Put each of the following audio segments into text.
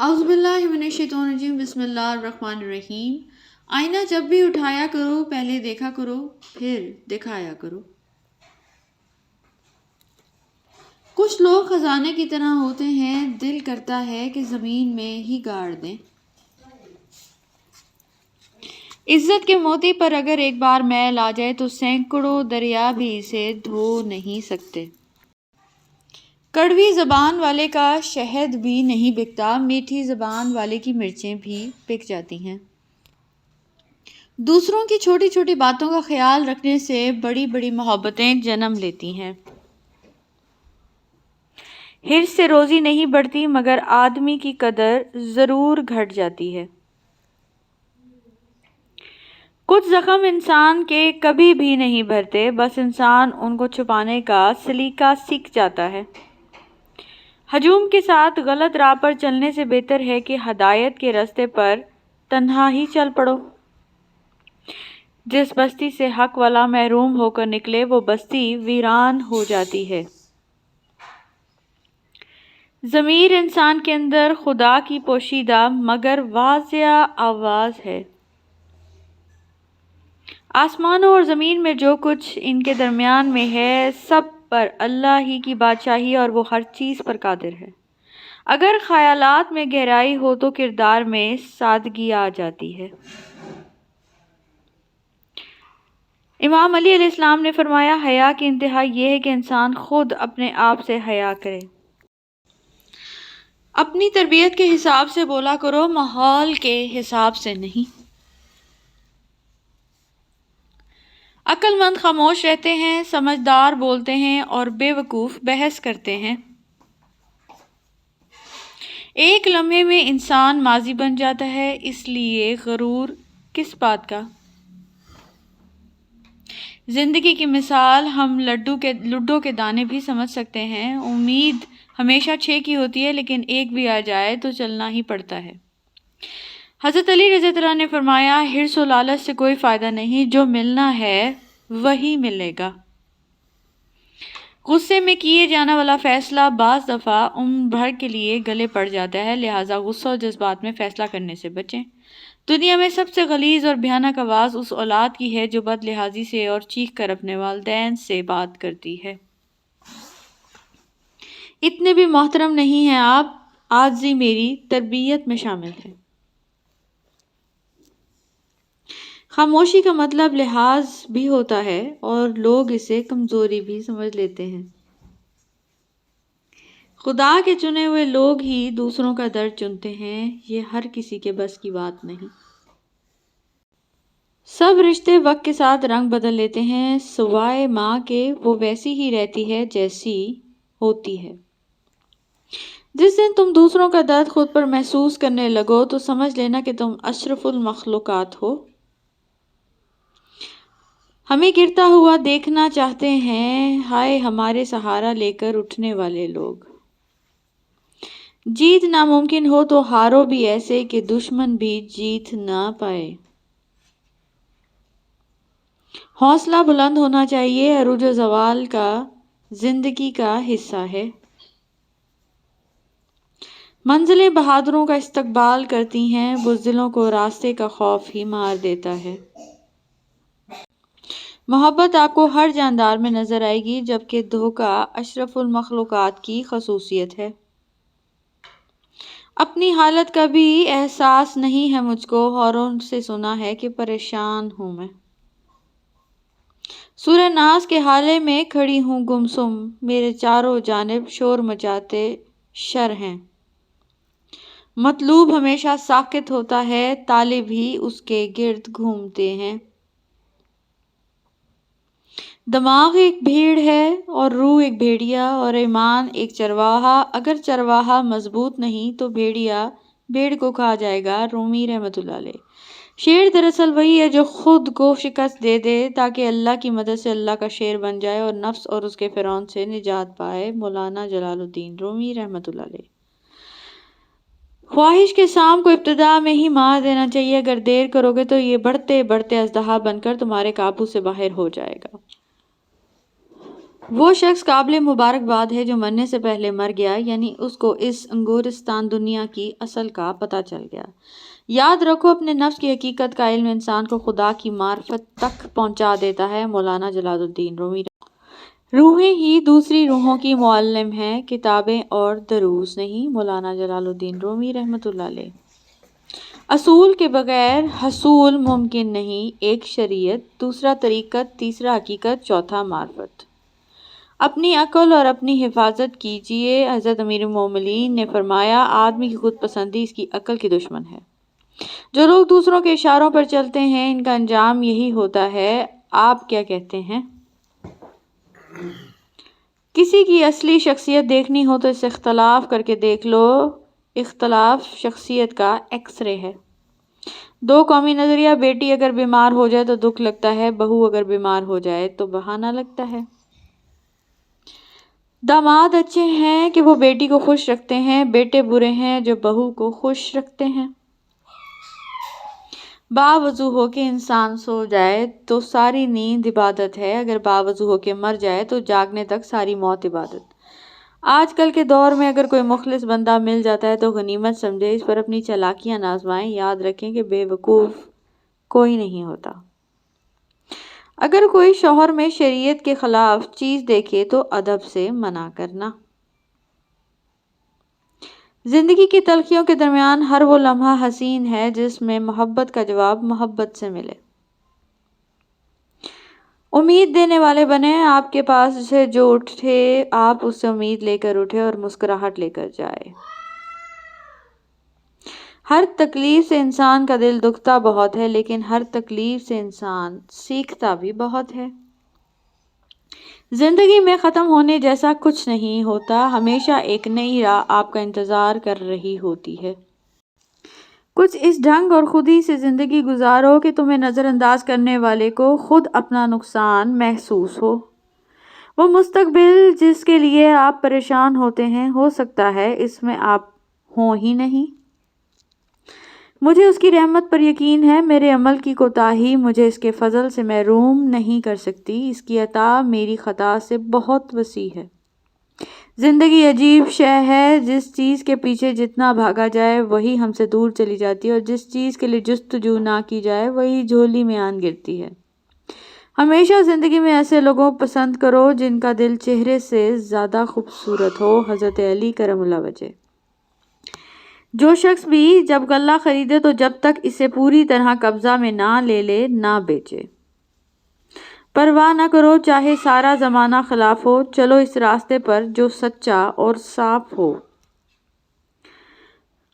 اعوذ باللہ من الشیطان الرجیم، بسم اللہ الرحمن الرحیم۔ آئینہ جب بھی اٹھایا کرو پہلے دیکھا کرو پھر دکھایا کرو۔ کچھ لوگ خزانے کی طرح ہوتے ہیں، دل کرتا ہے کہ زمین میں ہی گاڑ دیں۔ عزت کے موتی پر اگر ایک بار میل آ جائے تو سینکڑوں دریا بھی اسے دھو نہیں سکتے۔ کڑوی زبان والے کا شہد بھی نہیں بکتا، میٹھی زبان والے کی مرچیں بھی بک جاتی ہیں۔ دوسروں کی چھوٹی چھوٹی باتوں کا خیال رکھنے سے بڑی بڑی محبتیں جنم لیتی ہیں۔ حرص سے روزی نہیں بڑھتی مگر آدمی کی قدر ضرور گھٹ جاتی ہے۔ کچھ زخم انسان کے کبھی بھی نہیں بھرتے، بس انسان ان کو چھپانے کا سلیقہ سیکھ جاتا ہے۔ ہجوم کے ساتھ غلط راہ پر چلنے سے بہتر ہے کہ ہدایت کے راستے پر تنہا ہی چل پڑو۔ جس بستی سے حق والا محروم ہو کر نکلے وہ بستی ویران ہو جاتی ہے۔ ضمیر انسان کے اندر خدا کی پوشیدہ مگر واضح آواز ہے۔ آسمانوں اور زمین میں جو کچھ ان کے درمیان میں ہے سب پر اللہ ہی کی بادشاہی اور وہ ہر چیز پر قادر ہے۔ اگر خیالات میں گہرائی ہو تو کردار میں سادگی آ جاتی ہے۔ امام علی علیہ السلام نے فرمایا، حیا کی انتہا یہ ہے کہ انسان خود اپنے آپ سے حیا کرے۔ اپنی تربیت کے حساب سے بولا کرو، ماحول کے حساب سے نہیں۔ عقل مند خاموش رہتے ہیں، سمجھدار بولتے ہیں اور بے وقوف بحث کرتے ہیں۔ ایک لمحے میں انسان ماضی بن جاتا ہے، اس لیے غرور کس بات کا؟ زندگی کی مثال ہم لڈو کے دانے بھی سمجھ سکتے ہیں۔ امید ہمیشہ 6 کی ہوتی ہے لیکن ایک بھی آ جائے تو چلنا ہی پڑتا ہے۔ حضرت علی رضی اللہ عنہ نے فرمایا، حرص و لالچ سے کوئی فائدہ نہیں، جو ملنا ہے وہی ملے گا۔ غصے میں کیے جانے والا فیصلہ بعض دفعہ عمر بھر کے لیے گلے پڑ جاتا ہے، لہٰذا غصہ اور جذبات میں فیصلہ کرنے سے بچیں۔ دنیا میں سب سے غلیظ اور بھیانک آواز اس اولاد کی ہے جو بد لحاظی سے اور چیخ کر اپنے والدین سے بات کرتی ہے۔ اتنے بھی محترم نہیں ہیں آپ، عاجزی میری تربیت میں شامل ہے۔ خاموشی کا مطلب لحاظ بھی ہوتا ہے اور لوگ اسے کمزوری بھی سمجھ لیتے ہیں۔ خدا کے چنے ہوئے لوگ ہی دوسروں کا درد چنتے ہیں، یہ ہر کسی کے بس کی بات نہیں۔ سب رشتے وقت کے ساتھ رنگ بدل لیتے ہیں، سوائے ماں کے وہ ویسی ہی رہتی ہے جیسی ہوتی ہے۔ جس دن تم دوسروں کا درد خود پر محسوس کرنے لگو تو سمجھ لینا کہ تم اشرف المخلوقات ہو۔ ہمیں گرتا ہوا دیکھنا چاہتے ہیں، ہائے ہمارے سہارا لے کر اٹھنے والے لوگ۔ جیت ناممکن ہو تو ہارو بھی ایسے کہ دشمن بھی جیت نہ پائے۔ حوصلہ بلند ہونا چاہیے، عروج و زوال کا زندگی کا حصہ ہے۔ منزلیں بہادروں کا استقبال کرتی ہیں، بزدلوں کو راستے کا خوف ہی مار دیتا ہے۔ محبت آپ کو ہر جاندار میں نظر آئے گی جبکہ دھوکہ اشرف المخلوقات کی خصوصیت ہے۔ اپنی حالت کا بھی احساس نہیں ہے مجھ کو، اوروں سے سنا ہے کہ پریشان ہوں میں۔ سورہ ناس کے حالے میں کھڑی ہوں گمسم، میرے چاروں جانب شور مچاتے شر ہیں۔ مطلوب ہمیشہ ساکت ہوتا ہے، طالب ہی اس کے گرد گھومتے ہیں۔ دماغ ایک بھیڑ ہے اور روح ایک بھیڑیا اور ایمان ایک چرواہا، اگر چرواہا مضبوط نہیں تو بھیڑ کو کھا جائے گا۔ رومی رحمۃ اللہ علیہ۔ شیر دراصل وہی ہے جو خود کو شکست دے دے تاکہ اللہ کی مدد سے اللہ کا شیر بن جائے اور نفس اور اس کے فرعون سے نجات پائے۔ مولانا جلال الدین رومی رحمۃ اللہ علیہ۔ خواہش کے سام کو ابتدا میں ہی مار دینا چاہیے، اگر دیر کرو گے تو یہ بڑھتے بڑھتے اژدہا بن کر تمہارے قابو سے باہر ہو جائے گا۔ وہ شخص قابل مبارکباد ہے جو مرنے سے پہلے مر گیا، یعنی اس کو اس انگورستان دنیا کی اصل کا پتہ چل گیا۔ یاد رکھو، اپنے نفس کی حقیقت کا علم انسان کو خدا کی معرفت تک پہنچا دیتا ہے۔ مولانا جلال الدین رومی۔ روحیں ہی دوسری روحوں کی معلم ہیں، کتابیں اور دروس نہیں۔ مولانا جلال الدین رومی رحمۃ اللہ علیہ۔ اصول کے بغیر حصول ممکن نہیں، ایک شریعت، دوسرا طریقت، تیسرا حقیقت، چوتھا معرفت۔ اپنی عقل اور اپنی حفاظت کیجیے۔ حضرت امیر المومنین نے فرمایا، آدمی کی خود پسندی اس کی عقل کی دشمن ہے۔ جو لوگ دوسروں کے اشاروں پر چلتے ہیں، ان کا انجام یہی ہوتا ہے۔ آپ کیا کہتے ہیں؟ کسی کی اصلی شخصیت دیکھنی ہو تو اس سے اختلاف کر کے دیکھ لو۔ اختلاف شخصیت کا ایکس رے ہے۔ دو قومی نظریہ: بیٹی اگر بیمار ہو جائے تو دکھ لگتا ہے، بہو اگر بیمار ہو جائے تو بہانہ لگتا ہے۔ داماد اچھے ہیں کہ وہ بیٹی کو خوش رکھتے ہیں، بیٹے برے ہیں جو بہو کو خوش رکھتے ہیں۔ باوضو ہو کے انسان سو جائے تو ساری نیند عبادت ہے، اگر باوضو ہو کے مر جائے تو جاگنے تک ساری موت عبادت۔ آج کل کے دور میں اگر کوئی مخلص بندہ مل جاتا ہے تو غنیمت سمجھے، اس پر اپنی چالاکیاں نہ آزمائیں، یاد رکھیں کہ بے وقوف کوئی نہیں ہوتا۔ اگر کوئی شوہر میں شریعت کے خلاف چیز دیکھے تو ادب سے منع کرنا۔ زندگی کی تلخیوں کے درمیان ہر وہ لمحہ حسین ہے جس میں محبت کا جواب محبت سے ملے۔ امید دینے والے بنیں، آپ کے پاس سے جو اٹھے آپ اس سے امید لے کر اٹھے اور مسکراہٹ لے کر جائے۔ ہر تکلیف سے انسان کا دل دکھتا بہت ہے، لیکن ہر تکلیف سے انسان سیکھتا بھی بہت ہے۔ زندگی میں ختم ہونے جیسا کچھ نہیں ہوتا، ہمیشہ ایک نئی راہ آپ کا انتظار کر رہی ہوتی ہے۔ کچھ اس ڈھنگ اور خودی سے زندگی گزارو کہ تمہیں نظر انداز کرنے والے کو خود اپنا نقصان محسوس ہو۔ وہ مستقبل جس کے لیے آپ پریشان ہوتے ہیں، ہو سکتا ہے اس میں آپ ہوں ہی نہیں۔ مجھے اس کی رحمت پر یقین ہے، میرے عمل کی کوتاہی مجھے اس کے فضل سے محروم نہیں کر سکتی، اس کی عطا میری خطا سے بہت وسیع ہے۔ زندگی عجیب شے ہے، جس چیز کے پیچھے جتنا بھاگا جائے وہی ہم سے دور چلی جاتی ہے، اور جس چیز کے لیے جستجو نہ کی جائے وہی جھولی میں آن گرتی ہے۔ ہمیشہ زندگی میں ایسے لوگوں پسند کرو جن کا دل چہرے سے زیادہ خوبصورت ہو۔ حضرت علی کرم اللہ وجہ۔ جو شخص بھی جب غلہ خریدے تو جب تک اسے پوری طرح قبضہ میں نہ لے لے نہ بیچے۔ پرواہ نہ کرو چاہے سارا زمانہ خلاف ہو، چلو اس راستے پر جو سچا اور صاف ہو۔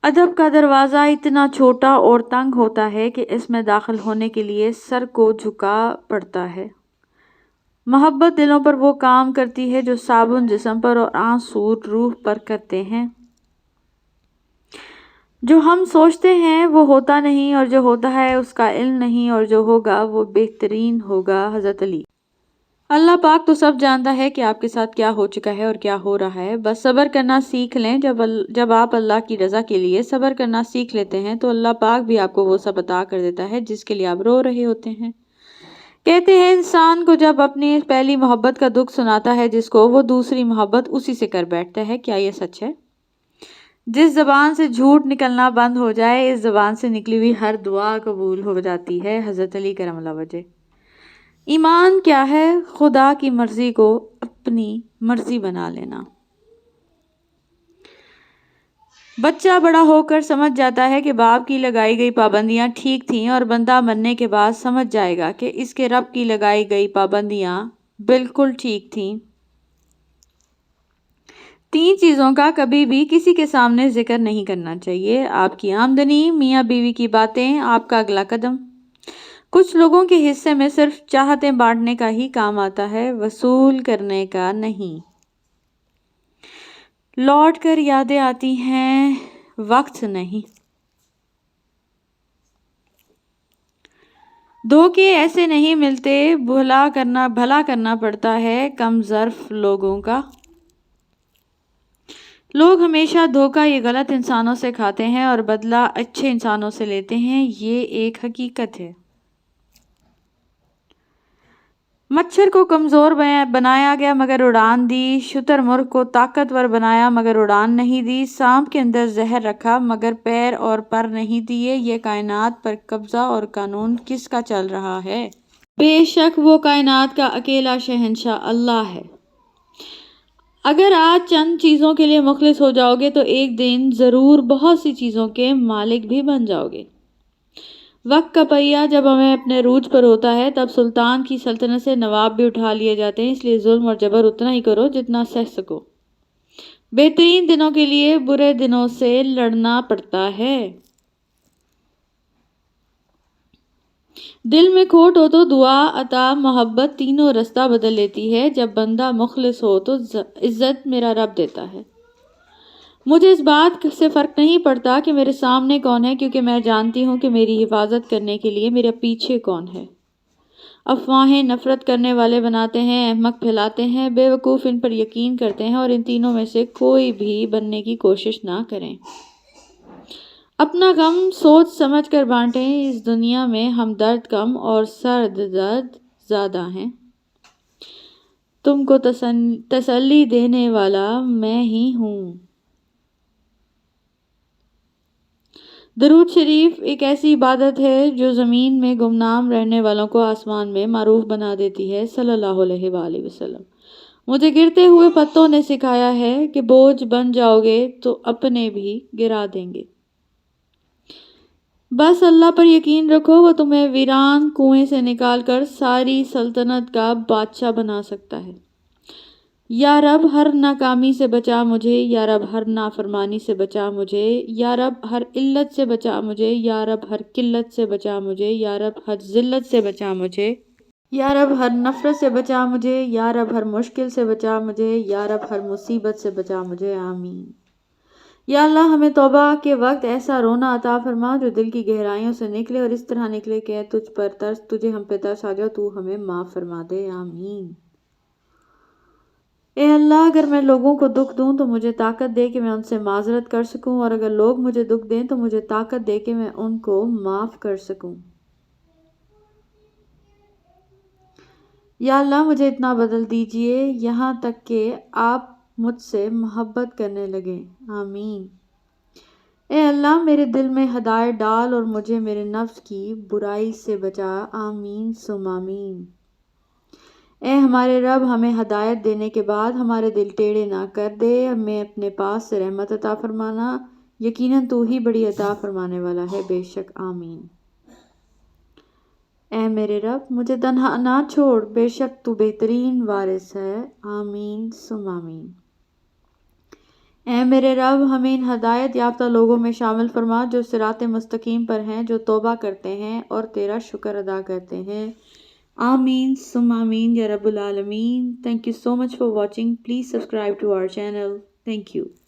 ادب کا دروازہ اتنا چھوٹا اور تنگ ہوتا ہے کہ اس میں داخل ہونے کے لیے سر کو جھکا پڑتا ہے۔ محبت دلوں پر وہ کام کرتی ہے جو صابن جسم پر اور آنسو روح پر کرتے ہیں۔ جو ہم سوچتے ہیں وہ ہوتا نہیں، اور جو ہوتا ہے اس کا علم نہیں، اور جو ہوگا وہ بہترین ہوگا۔ حضرت علی۔ اللہ پاک تو سب جانتا ہے کہ آپ کے ساتھ کیا ہو چکا ہے اور کیا ہو رہا ہے، بس صبر کرنا سیکھ لیں۔ جب آپ اللہ کی رضا کے لیے صبر کرنا سیکھ لیتے ہیں تو اللہ پاک بھی آپ کو وہ سب عطا کر دیتا ہے جس کے لیے آپ رو رہے ہوتے ہیں۔ کہتے ہیں انسان کو جب اپنی پہلی محبت کا دکھ سناتا ہے جس کو، وہ دوسری محبت اسی سے کر بیٹھتا ہے۔ کیا یہ سچ ہے؟ جس زبان سے جھوٹ نکلنا بند ہو جائے، اس زبان سے نکلی ہوئی ہر دعا قبول ہو جاتی ہے۔ حضرت علی کرم اللہ وجہ۔ ایمان کیا ہے؟ خدا کی مرضی کو اپنی مرضی بنا لینا۔ بچہ بڑا ہو کر سمجھ جاتا ہے کہ باپ کی لگائی گئی پابندیاں ٹھیک تھیں، اور بندہ مرنے کے بعد سمجھ جائے گا کہ اس کے رب کی لگائی گئی پابندیاں بالکل ٹھیک تھیں۔ 3 چیزوں کا کبھی بھی کسی کے سامنے ذکر نہیں کرنا چاہیے: آپ کی آمدنی، میاں بیوی کی باتیں، آپ کا اگلا قدم۔ کچھ لوگوں کے حصے میں صرف چاہتیں بانٹنے کا ہی کام آتا ہے، وصول کرنے کا نہیں۔ لوٹ کر یادیں آتی ہیں، وقت نہیں۔ دھوکے ایسے نہیں ملتے، بھلا کرنا پڑتا ہے کم ظرف لوگوں کا۔ لوگ ہمیشہ دھوکہ یہ غلط انسانوں سے کھاتے ہیں اور بدلہ اچھے انسانوں سے لیتے ہیں، یہ ایک حقیقت ہے۔ مچھر کو کمزور بنایا گیا مگر اڑان دی، شتر مرغ کو طاقتور بنایا مگر اڑان نہیں دی، سانپ کے اندر زہر رکھا مگر پیر اور پر نہیں دیے، یہ کائنات پر قبضہ اور قانون کس کا چل رہا ہے؟ بے شک وہ کائنات کا اکیلا شہنشاہ اللہ ہے۔ اگر آج چند چیزوں کے لیے مخلص ہو جاؤ گے تو ایک دن ضرور بہت سی چیزوں کے مالک بھی بن جاؤ گے۔ وقت کا پہیہ جب ہمیں اپنے عروج پر ہوتا ہے تب سلطان کی سلطنت سے نواب بھی اٹھا لیے جاتے ہیں، اس لیے ظلم اور جبر اتنا ہی کرو جتنا سہ سکو۔ بہترین دنوں کے لیے برے دنوں سے لڑنا پڑتا ہے۔ دل میں کھوٹ ہو تو دعا، عطا، محبت تینوں رستہ بدل لیتی ہے، جب بندہ مخلص ہو تو عزت میرا رب دیتا ہے۔ مجھے اس بات سے فرق نہیں پڑتا کہ میرے سامنے کون ہے، کیونکہ میں جانتی ہوں کہ میری حفاظت کرنے کے لیے میرے پیچھے کون ہے۔ افواہیں نفرت کرنے والے بناتے ہیں، احمق پھیلاتے ہیں، بے وقوف ان پر یقین کرتے ہیں، اور ان تینوں میں سے کوئی بھی بننے کی کوشش نہ کریں۔ اپنا غم سوچ سمجھ کر بانٹیں، اس دنیا میں ہمدرد کم اور سرد درد زیادہ ہیں۔ تم کو تسلی دینے والا میں ہی ہوں۔ درود شریف ایک ایسی عبادت ہے جو زمین میں گمنام رہنے والوں کو آسمان میں معروف بنا دیتی ہے، صلی اللہ علیہ وآلہ وسلم۔ مجھے گرتے ہوئے پتوں نے سکھایا ہے کہ بوجھ بن جاؤ گے تو اپنے بھی گرا دیں گے۔ بس اللہ پر یقین رکھو، وہ تمہیں ویران کنویں سے نکال کر ساری سلطنت کا بادشاہ بنا سکتا ہے۔ یا رب ہر ناکامی سے بچا مجھے، یا رب ہر نافرمانی سے بچا مجھے، یا رب ہر علت سے بچا مجھے، یا رب ہر قلت سے بچا مجھے، یا رب ہر ذلت سے بچا مجھے، یا رب ہر نفرت سے بچا مجھے، یا رب ہر مشکل سے بچا مجھے، یا رب ہر مصیبت سے بچا مجھے، آمین۔ یا اللہ ہمیں توبہ کے وقت ایسا رونا عطا فرما جو دل کی گہرائیوں سے نکلے اور اس طرح نکلے کہ تجھ پر ترس، تجھے ہم پہ ترس آ جاؤ، تو ہمیں معاف فرما دے، آمین۔ اے اللہ اگر میں لوگوں کو دکھ دوں تو مجھے طاقت دے کہ میں ان سے معذرت کر سکوں، اور اگر لوگ مجھے دکھ دیں تو مجھے طاقت دے کہ میں ان کو معاف کر سکوں۔ یا اللہ مجھے اتنا بدل دیجئے یہاں تک کہ آپ مجھ سے محبت کرنے لگیں، آمین۔ اے اللہ میرے دل میں ہدایت ڈال اور مجھے میرے نفس کی برائی سے بچا، آمین ثم آمین۔ اے ہمارے رب ہمیں ہدایت دینے کے بعد ہمارے دل ٹیڑھے نہ کر دے، ہمیں اپنے پاس سے رحمت عطا فرمانا، یقیناً تو ہی بڑی عطا فرمانے والا ہے، بے شک، آمین۔ اے میرے رب مجھے تنہا نہ چھوڑ، بے شک تو بہترین وارث ہے، آمین ثم آمین۔ اے میرے رب ہمیں ان ہدایت یافتہ لوگوں میں شامل فرما جو صراط مستقیم پر ہیں، جو توبہ کرتے ہیں اور تیرا شکر ادا کرتے ہیں، آمین ثم آمین یا رب العالمین۔ Thank you so much for watching. Please subscribe to our channel. Thank you.